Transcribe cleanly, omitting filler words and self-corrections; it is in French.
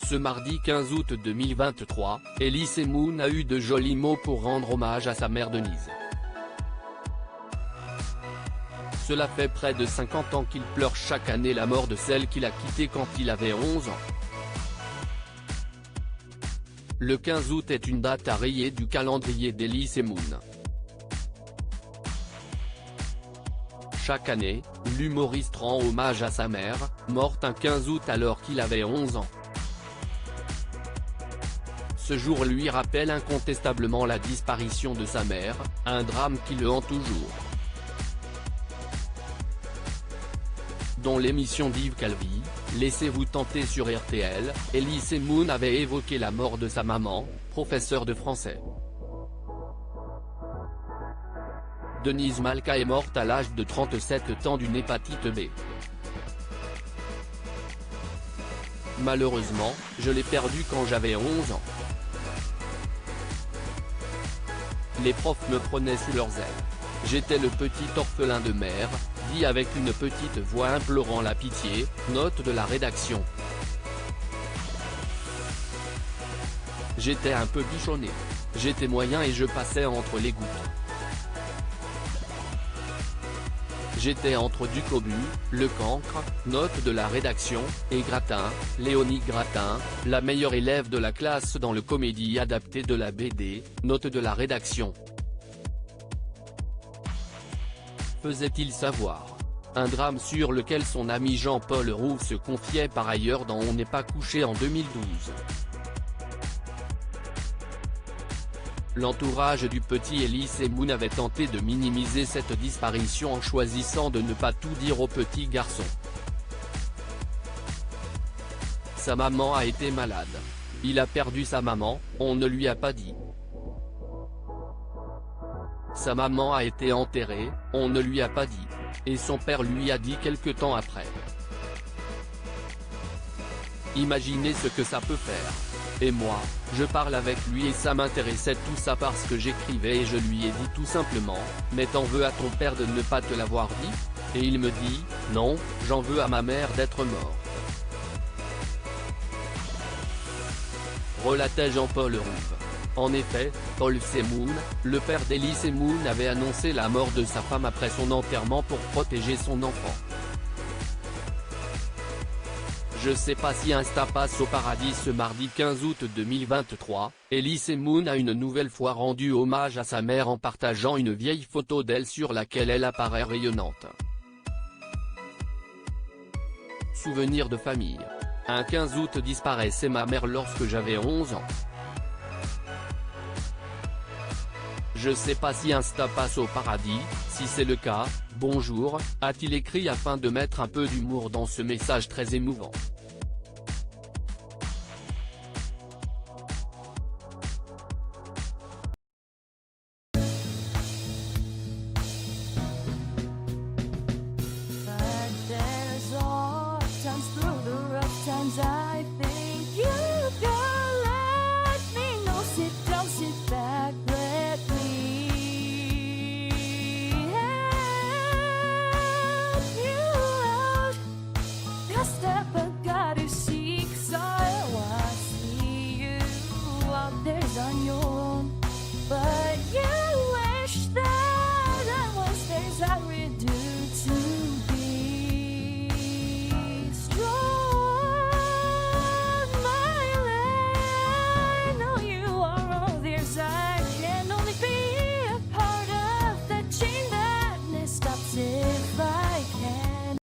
Ce mardi 15 août 2023, Elise Moon a eu de jolis mots pour rendre hommage à sa mère Denise. Cela fait près de 50 ans qu'il pleure chaque année la mort de celle qu'il a quittée quand il avait 11 ans. Le 15 août est une date à rayer du calendrier d'Elise Moon. Chaque année, l'humoriste rend hommage à sa mère, morte un 15 août alors qu'il avait 11 ans. Ce jour lui rappelle incontestablement la disparition de sa mère, un drame qui le hante toujours. Dans l'émission d'Yves Calvi, Laissez-vous tenter sur RTL, Elise Moon avait évoqué la mort de sa maman, professeure de français. Denise Malka est morte à l'âge de 37 ans d'une hépatite B. Malheureusement, je l'ai perdue quand j'avais 11 ans. Les profs me prenaient sous leurs ailes. J'étais le petit orphelin de mère, dit avec une petite voix implorant la pitié, note de la rédaction. J'étais un peu bichonné. J'étais moyen et je passais entre les gouttes. J'étais entre Ducobu, le cancre, note de la rédaction, et Gratin, Léonie Gratin, la meilleure élève de la classe dans le comédie adapté de la BD, note de la rédaction. Faisait-il savoir? Un drame sur lequel son ami Jean-Paul Rouve se confiait par ailleurs dans On n'est pas couché en 2012. L'entourage du petit Elise Moon avait tenté de minimiser cette disparition en choisissant de ne pas tout dire au petit garçon. Sa maman a été malade. Il a perdu sa maman, on ne lui a pas dit. Sa maman a été enterrée, on ne lui a pas dit. Et son père lui a dit quelque temps après. Imaginez ce que ça peut faire. Et moi, je parle avec lui et ça m'intéressait tout ça parce que j'écrivais et je lui ai dit tout simplement, mais t'en veux à ton père de ne pas te l'avoir dit? Et il me dit, non, j'en veux à ma mère d'être morte. Relatait Jean-Paul Rouve. En effet, Paul C. Moon, le père d'Elise Moon avait annoncé la mort de sa femme après son enterrement pour protéger son enfant. Je sais pas si Insta passe au paradis. Ce mardi 15 août 2023, Elise Moon a une nouvelle fois rendu hommage à sa mère en partageant une vieille photo d'elle sur laquelle elle apparaît rayonnante. Souvenir de famille. Un 15 août disparaissait ma mère lorsque j'avais 11 ans. Je sais pas si Insta passe au paradis, si c'est le cas, bonjour, a-t-il écrit afin de mettre un peu d'humour dans ce message très émouvant.